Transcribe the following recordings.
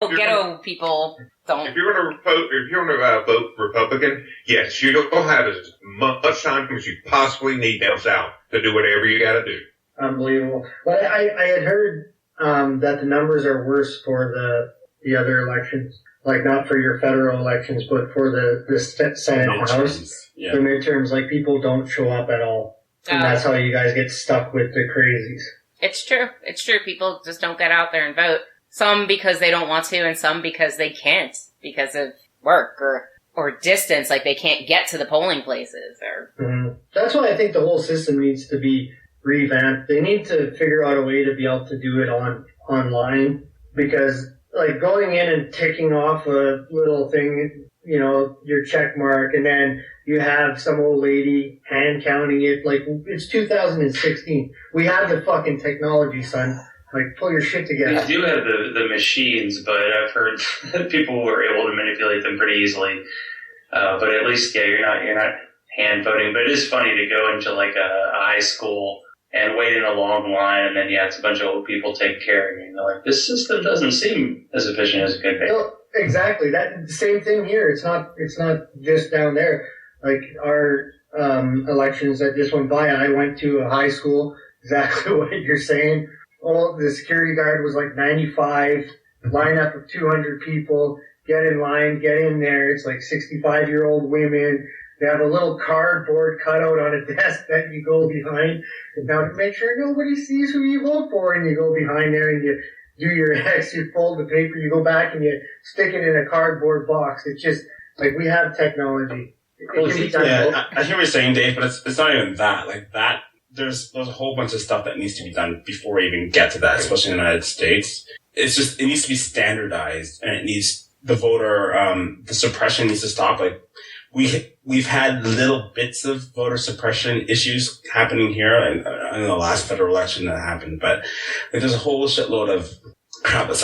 ghetto people don't. If you're going to vote Republican, yes, you don't have as much time as you possibly need down south to do whatever you got to do. Unbelievable. But I had heard that the numbers are worse for the other elections. Like, not for your federal elections, but for the Senate and House. Yeah. The midterms, like, people don't show up at all. And that's how you guys get stuck with the crazies. It's true. It's true. People just don't get out there and vote. Some because they don't want to, and some because they can't, because of work or distance, like they can't get to the polling places. That's why I think the whole system needs to be revamped. They need to figure out a way to be able to do it online, because like going in and ticking off a little thing, you know, your check mark, and then you have some old lady hand counting it. Like, it's 2016. We have the fucking technology, son. Like, pull your shit together. We do have the machines, but I've heard that people were able to manipulate them pretty easily. But at least, yeah, you're not hand voting. But it is funny to go into like a high school and wait in a long line, and then it's a bunch of old people taking care of you. And they're like, this system doesn't seem as efficient as it could be. No, exactly. That same thing here. It's not just down there. Like our elections that just went by, I went to a high school. Exactly what you're saying. Oh, the security guard was like 95, line up of 200 people, get in line, get in there. It's like 65-year-old women. They have a little cardboard cutout on a desk that you go behind. Now, to make sure nobody sees who you vote for, and you go behind there and you do your X, you fold the paper, you go back and you stick it in a cardboard box. It's just like we have technology. I hear what you're saying, Dave, but it's not even that. Like that. There's a whole bunch of stuff that needs to be done before we even get to that, especially in the United States. It's just, it needs to be standardized, and it needs, the voter, the suppression needs to stop. Like, we've had little bits of voter suppression issues happening here in the last federal election that happened, but like, there's a whole shitload of crap that's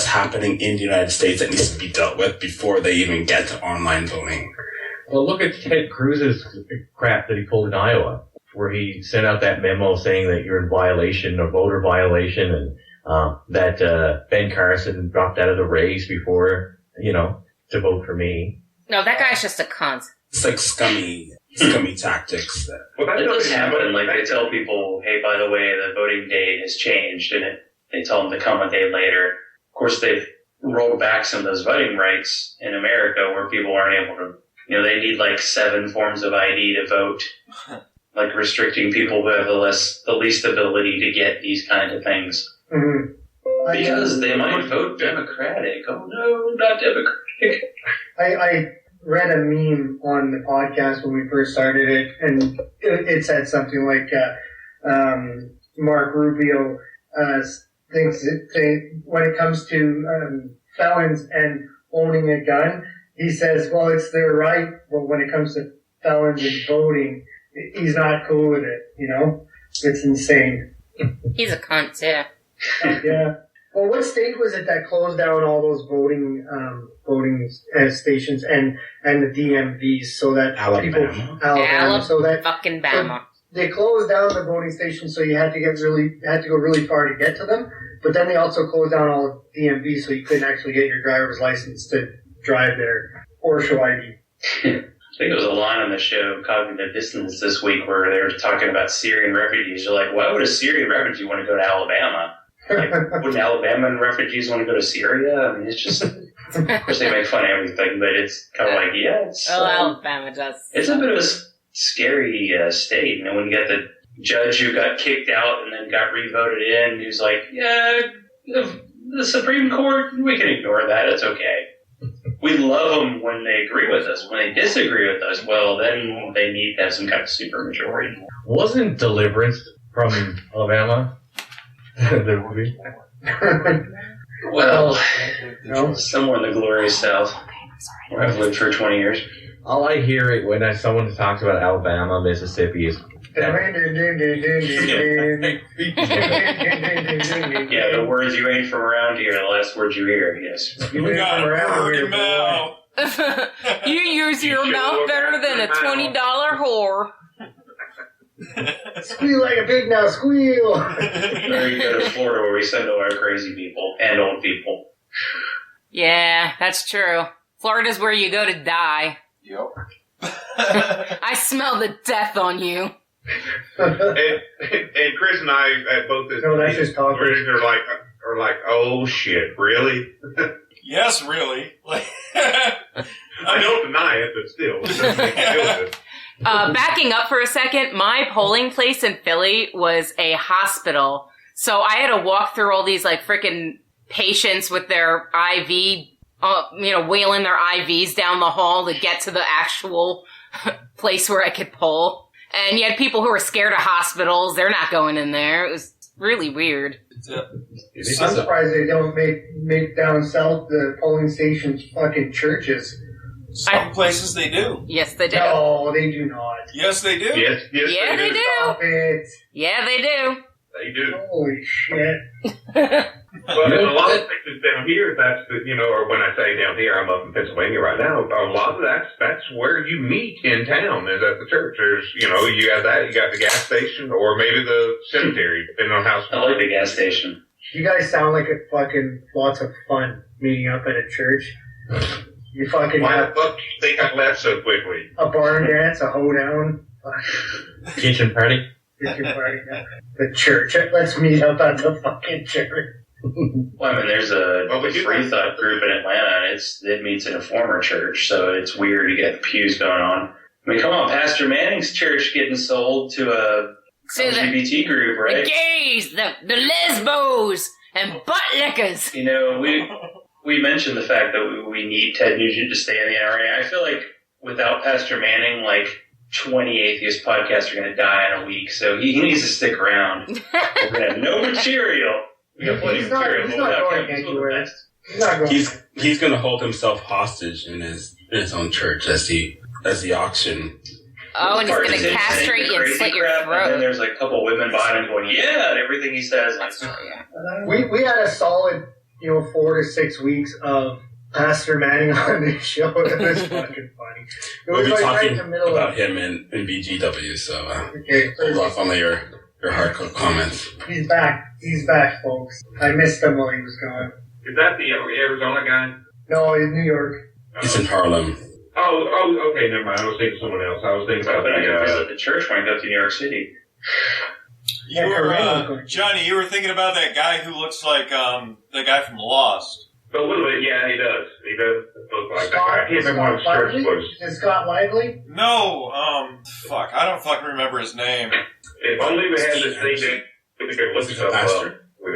happening in the United States that needs to be dealt with before they even get to online voting. Well, look at Ted Cruz's crap that he pulled in Iowa, where he sent out that memo saying that you're in violation, a voter violation, and that Ben Carson dropped out of the race before, to vote for me. No, that guy's just a cunt. It's like scummy tactics. Well, that does happen. Like, they tell people, hey, by the way, the voting date has changed, and they tell them to come a day later. Of course, they've rolled back some of those voting rights in America where people aren't able to, they need like 7 forms of ID to vote. Like restricting people who have the least ability to get these kind of things. Mm-hmm. Because they might vote Democratic. Oh no, not Democratic. I read a meme on the podcast when we first started it, and it said something like, Mark Rubio thinks when it comes to felons and owning a gun, he says, well, it's their right, but when it comes to felons and voting, he's not cool with it, It's insane. He's a cunt, too. Yeah. Well, what state was it that closed down all those voting stations and the DMVs so that Alabama, so that fucking Bama. They closed down the voting stations, so you had to go really far to get to them. But then they also closed down all the DMVs, so you couldn't actually get your driver's license to drive there or show ID. I think it was a line on the show, Cognitive Dissonance, this week where they were talking about Syrian refugees. You're like, why would a Syrian refugee want to go to Alabama? Like, wouldn't Alabama refugees want to go to Syria? I mean, it's just, of course they make fun of everything, but it's kind of like, it's... Alabama does. It's a bit of a scary state. And when you got the judge who got kicked out and then got re-voted in, he was like, the Supreme Court, we can ignore that, it's okay. We love them when they agree with us. When they disagree with us, well, then they need to have some kind of supermajority. Wasn't Deliverance from Alabama? The movie? Well, somewhere in the glorious South, where I've lived for 20 years. All I hear when someone talks about Alabama, Mississippi is... Yeah, the words you ain't from around here, the last words you hear, yes. You got a your mouth. You use your mouth better than a $20 whore. Squeal like a pig now, squeal! Or you go to Florida where we send all our crazy people and old people. Yeah, that's true. Florida's where you go to die. Yep. I smell the death on you. And Chris and I at both this No, that's just talking. are like, oh shit, really? Yes, really. Like, I don't deny it, but still, it doesn't make me feel good. Backing up for a second, my polling place in Philly was a hospital. So I had to walk through all these like freaking patients with their IV, wheeling their IVs down the hall to get to the actual place where I could poll. And you had people who were scared of hospitals. They're not going in there. It was really weird. I'm surprised they don't make down south the polling stations fucking churches. some places they do. Yes, they do. No, they do not. Yes, they do. Yes, Yeah, they do. Stop it. Yeah, they do. They do. Holy shit. But in a lot of places down here, that's or when I say down here, I'm up in Pennsylvania right now. A lot of that's where you meet in town is at the church. There's, you got that, you got the gas station, or maybe the cemetery, depending on how I small. like the gas station. You guys sound like a fucking lots of fun meeting up at a church. You fucking Why have the fuck do you think I left so quickly? a barn dance, a hoedown, Kitchen party. kitchen party, the church. Let's meet up at the fucking church. Well, I mean, there's a free thought group in Atlanta, and it meets in a former church, so it's weird to get the pews going on. I mean, come on, Pastor Manning's church getting sold to a LGBT group, right? The gays, the lesbos, and butt lickers. We mentioned the fact that we need Ted Nugent to stay in the NRA. I feel like without Pastor Manning, like 20 atheist podcasts are going to die in a week, so he needs to stick around. We're going to have no material. We got plenty of material. He's not going anywhere. He's not going. He's going to hold himself hostage in his own church as the auction. Oh, and he's going to castrate you and slit your And then throat. there's like a couple women behind him going, yeah, and everything he says. We had a solid, 4 to 6 weeks of Pastor Manning on this show. It was fucking funny. It We'll was be like right in talking the middle about of. him in BGW, so Okay, hold off on your hardcore comments. he's back. He's back, folks. I missed him while he was gone. Is that the Arizona guy? No, he's New York. He's in Harlem. Oh, okay, never mind. I was thinking someone else. I was thinking about But I can visit the church when I go to New York City. You were, Johnny, you were thinking about that guy who looks like the guy from Lost. a little bit, yeah, he does. He does look like that guy. I can't remember what his Scott church Lively? was. Is Scott Lively? No, I don't fucking remember his name. If only we had this thing that we could look stuff up with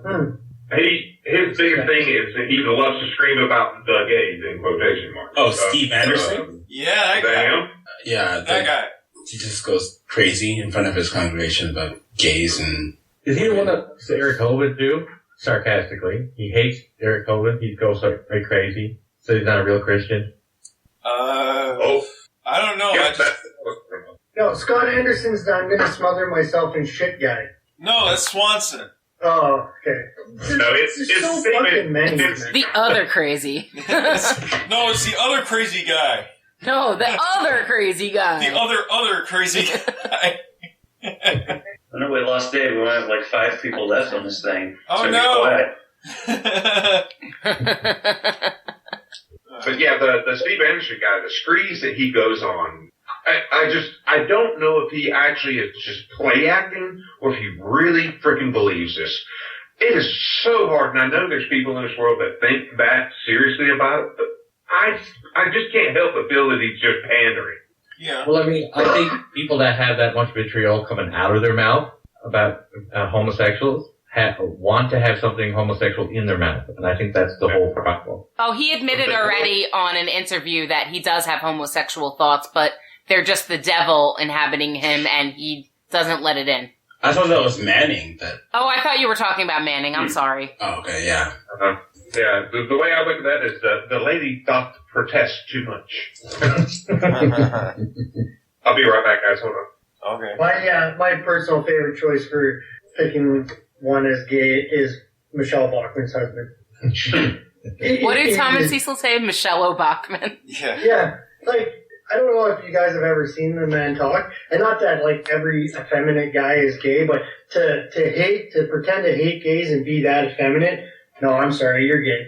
him. His biggest thing is that he loves to scream about the gays in quotation marks. Oh, Steve Anderson? Yeah, that guy. Damn. Yeah, That guy. he just goes crazy in front of his congregation about gays and... Is he the one that Eric Hovind do? Sarcastically. He hates Eric Hovind. He goes like crazy. So he's not a real Christian. Oh. I don't know. Yeah, No, Scott Anderson's the I'm gonna smother myself in shit guy. No, that's Swanson. Oh, okay. No, it's so Stephen- fucking many. it's- man. The other crazy. No, it's the other crazy guy. No, the other crazy guy. The other crazy guy. I know we lost Dave. We only have like 5 people left on this thing. Oh, so no. But yeah, the Steve Anderson guy, the screeds that he goes on, I don't know if he actually is just play acting or if he really freaking believes this. It is so hard, and I know there's people in this world that think that seriously about it, but I just can't help but feel that he's just pandering. Yeah. Well, I mean, I think people that have that much vitriol coming out of their mouth about homosexuals want to have something homosexual in their mouth, and I think that's the whole problem. Oh, he admitted already on an interview that he does have homosexual thoughts, but they're just the devil inhabiting him, and he doesn't let it in. I thought that was Manning. Oh, I thought you were talking about Manning. I'm sorry. Oh, okay, yeah. Yeah, the way I look at that is the lady doth protest too much. I'll be right back, guys. Hold on. Okay. My personal favorite choice for picking one as gay is Michelle Bachmann's husband. What did Thomas Cecil say? Michelle Bachmann. Yeah. Yeah, like, I don't know if you guys have ever seen the man talk, and not that, like, every effeminate guy is gay, but to pretend to hate gays and be that effeminate, no, I'm sorry, you're gay.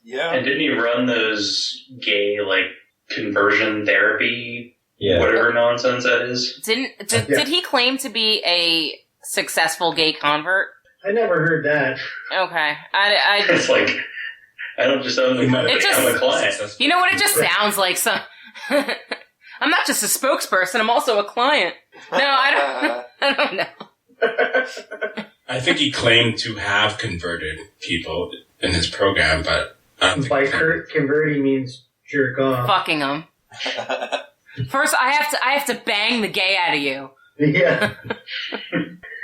Yeah. And didn't he run those gay, like, conversion therapy, whatever nonsense that is? Did he claim to be a successful gay convert? I never heard that. Okay. It's like, I don't just own the money, I'm a client. You know what? It just sounds like some... I'm not just a spokesperson, I'm also a client. No, I don't know. I think he claimed to have converted people in his program, but I don't think By converting means jerk off. Fucking them. First, I have to bang the gay out of you. Yeah.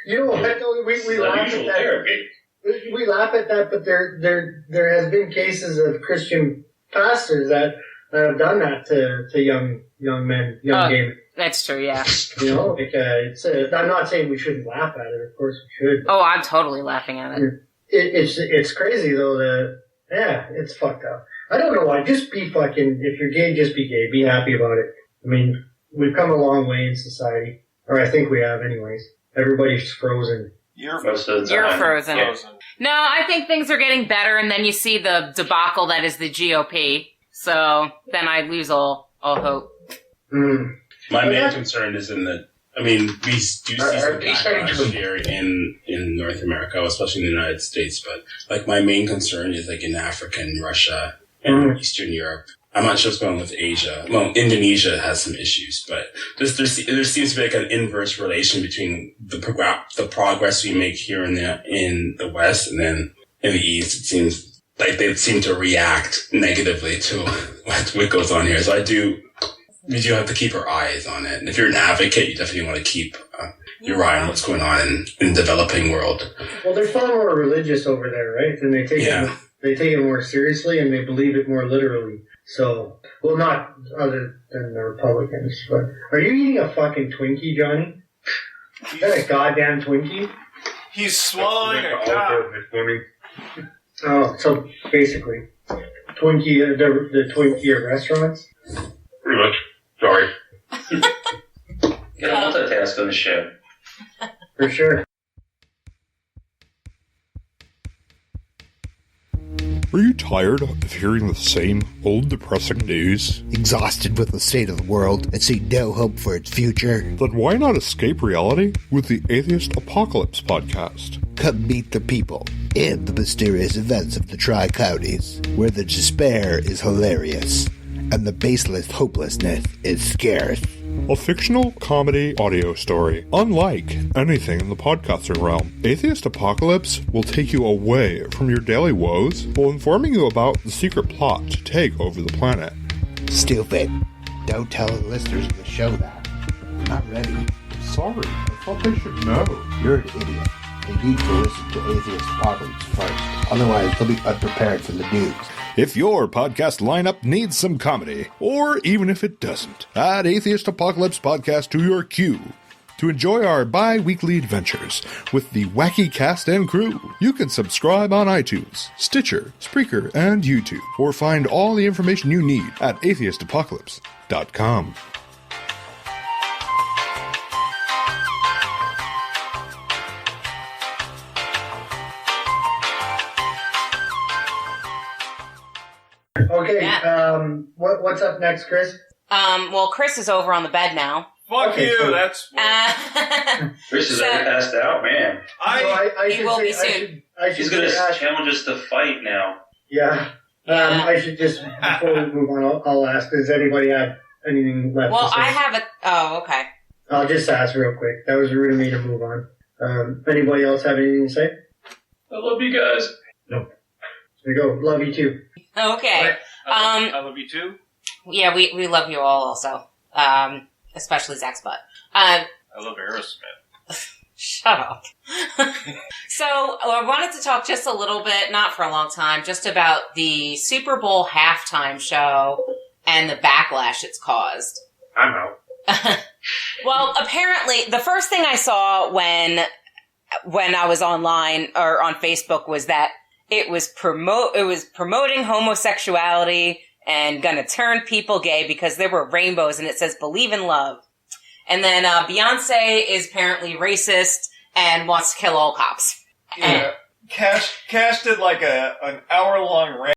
You know what? Though? We laugh at that. Therapy. We laugh at that, but there has been cases of Christian pastors that have done that to young men, young gay men. That's true, yeah. You know, like, I'm not saying we shouldn't laugh at it. Of course we should. Oh, I'm totally laughing at it. It's crazy though. It's fucked up. I don't know why. Just be fucking. If you're gay, just be gay. Be happy about it. I mean, we've come a long way in society, or I think we have, anyways. Everybody's frozen. Most of the time. You're frozen. Yeah. No, I think things are getting better, and then you see the debacle that is the GOP. So then I lose all hope. Mm. My main concern is in the. I mean, we do see some backlash here in North America, especially in the United States. But like, my main concern is like in Africa and Russia and Eastern Europe. I'm not sure what's going on with Asia. Well, Indonesia has some issues, but there seems to be like an inverse relation between the progress we make here in the West, and then in the East, it seems like they seem to react negatively to what goes on here. So we do have to keep our eyes on it. And if you're an advocate, you definitely want to keep your eye on what's going on in the developing world. Well, they're far more religious over there, right? And they take it more seriously, and they believe it more literally. So, well, not other than the Republicans. But are you eating a fucking Twinkie, Johnny? Is that a goddamn Twinkie? He's swallowing a cock. Oh, so basically, Twinkie, the Twinkie at restaurants? Pretty much. Sorry. Get a multitask on the show. For sure. Are you tired of hearing the same old depressing news? Exhausted with the state of the world and see no hope for its future? Then why not escape reality with the Atheist Apocalypse podcast? Come meet the people in the mysterious events of the Tri-Counties, where the despair is hilarious and the baseless hopelessness is scarce. A fictional comedy audio story, unlike anything in the podcasting realm. Atheist Apocalypse will take you away from your daily woes while informing you about the secret plot to take over the planet. Stupid. Don't tell the listeners of the show that. I'm not ready. Sorry, I thought they should know. You're an idiot. They need to listen to Atheist Apocalypse first. Otherwise, they'll be unprepared for the news. If your podcast lineup needs some comedy, or even if it doesn't, add Atheist Apocalypse Podcast to your queue to enjoy our bi-weekly adventures with the wacky cast and crew. You can subscribe on iTunes, Stitcher, Spreaker, and YouTube, or find all the information you need at atheistapocalypse.com. Okay, Yeah. What's up next, Chris? Well, Chris is over on the bed now. Fuck Okay, you. so- That's. Chris is already passed out, man. I He should will say, be soon. I should He's going to ask. challenge us to fight now. Yeah. Yeah. I should just, before we move on, I'll ask, does anybody have anything left Well, to say? I have a... Oh, okay. I'll just ask real quick. That was rude of me to move on. Anybody else have anything to say? I love you guys. There you go. Love you too. Okay. I love you too. Yeah, we love you all also. Especially Zach's butt. I love Aerosmith. Shut up. So, I wanted to talk just a little bit, not for a long time, just about the Super Bowl halftime show and the backlash it's caused. I'm out. Well, apparently, the first thing I saw when I was online or on Facebook was that it was promoting homosexuality and gonna turn people gay because there were rainbows and it says believe in love. And then Beyonce is apparently racist and wants to kill all cops. Yeah. Cash did like an hour-long rant